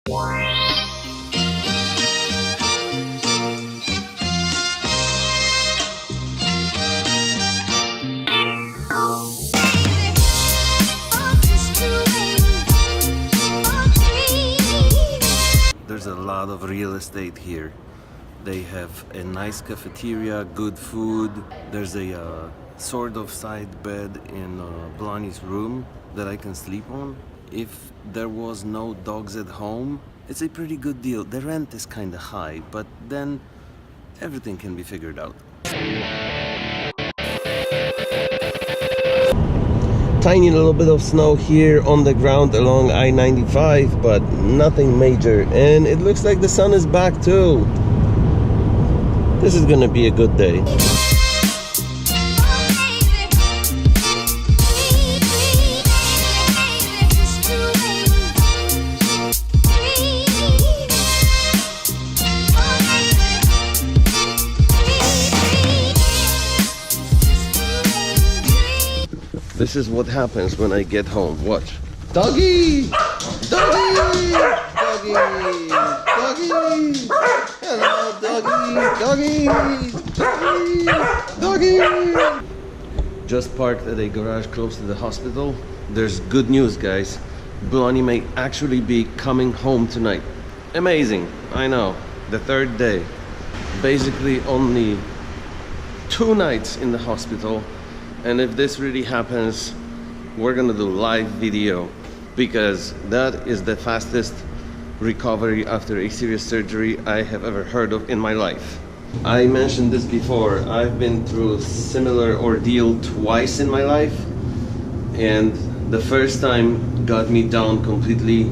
There's a lot of real estate here. They have a nice cafeteria, good food. There's a sort of side bed in Blondie's room that I can sleep on. If there was no dogs at home, it's a pretty good deal. The rent is kind of high, but then everything can be figured out. Tiny little bit of snow here on the ground along I-95, but nothing major. And it looks like the sun is back too. This is gonna be a good day. This is what happens when I get home. Watch. Doggy! Doggy! Doggy! Doggy! Hello, doggy! Doggy! Doggy! Doggy! Just parked at a garage close to the hospital. There's good news, guys. Blondie may actually be coming home tonight. Amazing, I know. The third day. Basically only 2 nights in the hospital. And if this really happens, we're gonna do live video, because that is the fastest recovery after a serious surgery I have ever heard of in my life. I mentioned this before. I've been through a similar ordeal twice in my life, and the first time got me down completely.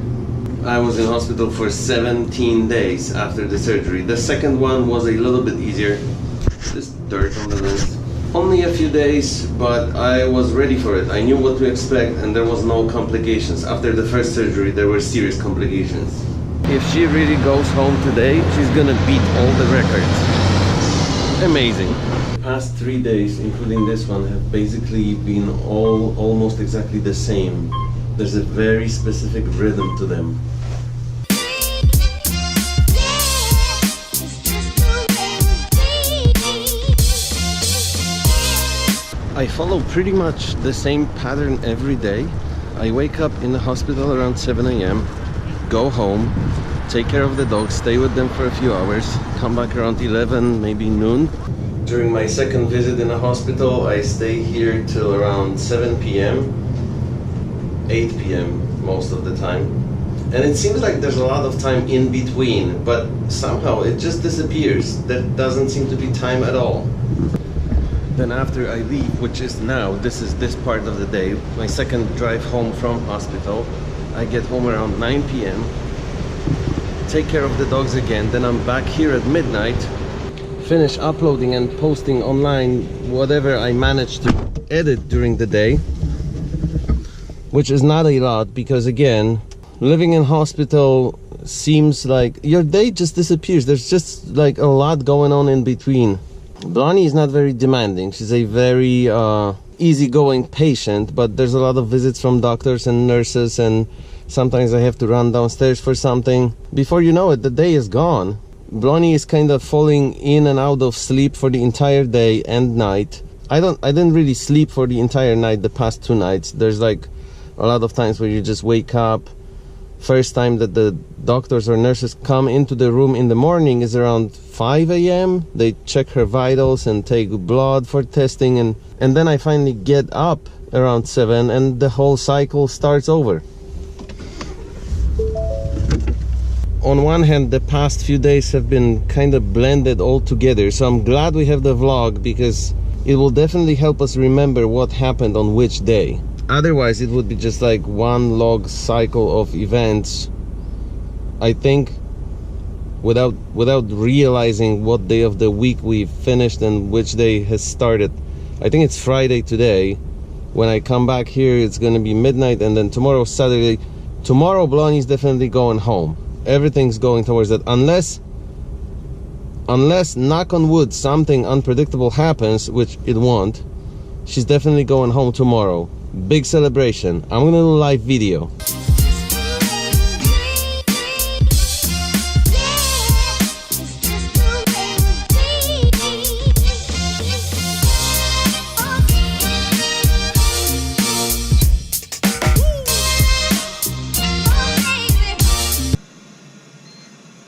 I was in hospital for 17 days after the surgery. The second one was a little bit easier. This dirt on the list. Only a few days, but I was ready for it. I knew what to expect, and there was no complications. After the first surgery, there were serious complications. If she really goes home today, she's gonna beat all the records. Amazing. The past 3 days, including this one, have basically been almost exactly the same. There's a very specific rhythm to them. I follow pretty much the same pattern every day. I wake up in the hospital around 7 a.m., go home, take care of the dogs, stay with them for a few hours, come back around 11, maybe noon. During my second visit in the hospital, I stay here till around 7 p.m., 8 p.m. most of the time. And it seems like there's a lot of time in between, but somehow it just disappears. There doesn't seem to be time at all. Then after I leave, which is now, this is this part of the day, my second drive home from hospital, I get home around 9 p.m, take care of the dogs again, then I'm back here at midnight, finish uploading and posting online whatever I managed to edit during the day, which is not a lot, because again, living in hospital seems like your day just disappears. There's just like a lot going on in between. Blondie is not very demanding. She's a very easygoing patient, but there's a lot of visits from doctors and nurses, and sometimes I have to run downstairs for something. Before you know it, the day is gone. Blondie is kind of falling in and out of sleep for the entire day and night. I didn't really sleep for the entire night the past 2 nights. There's like a lot of times where you just wake up. First time that the doctors or nurses come into the room in the morning is around 5 a.m. They check her vitals and take blood for testing, and then I finally get up around 7 and the whole cycle starts over. On one hand, the past few days have been kind of blended all together, so I'm glad we have the vlog, because it will definitely help us remember what happened on which day. Otherwise it would be just like one long cycle of events, I think, without realizing what day of the week we finished and which day has started. I think it's Friday today. When I come back here, it's gonna be midnight, and then tomorrow, Saturday. Tomorrow Blondie's definitely going home. Everything's going towards that, unless knock on wood, something unpredictable happens, which it won't. She's definitely going home tomorrow. Big celebration. I'm gonna do a live video.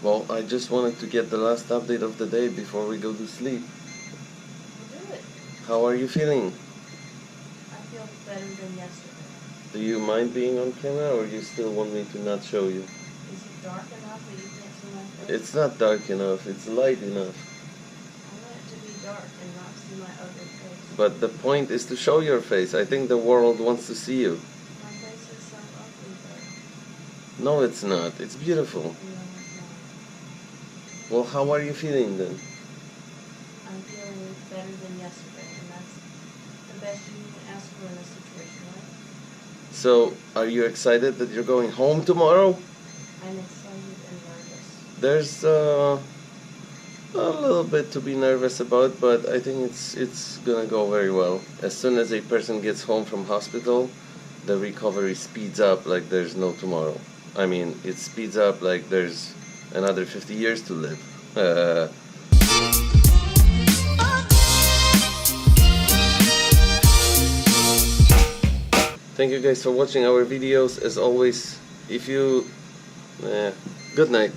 Well, I just wanted to get the last update of the day before we go to sleep. We'll do it. How are you feeling? I feel better than yesterday. Do you mind being on camera, or you still want me to not show you? Is it dark enough that you can't see my face? It's not dark enough, it's light enough. I want it to be dark and not see my ugly face. But the point is to show your face. I think the world wants to see you. My face is so ugly though. No, it's not. It's beautiful. No, it's not. Well, how are you feeling then? I'm feeling better than yesterday, and that's the best you can ask for in a situation, right? So, are you excited that you're going home tomorrow? I'm excited and nervous. There's a little bit to be nervous about, but I think it's gonna go very well. As soon as a person gets home from hospital, the recovery speeds up like there's no tomorrow. I mean, it speeds up like there's another 50 years to live. Thank you guys for watching our videos. As always, if you... good night.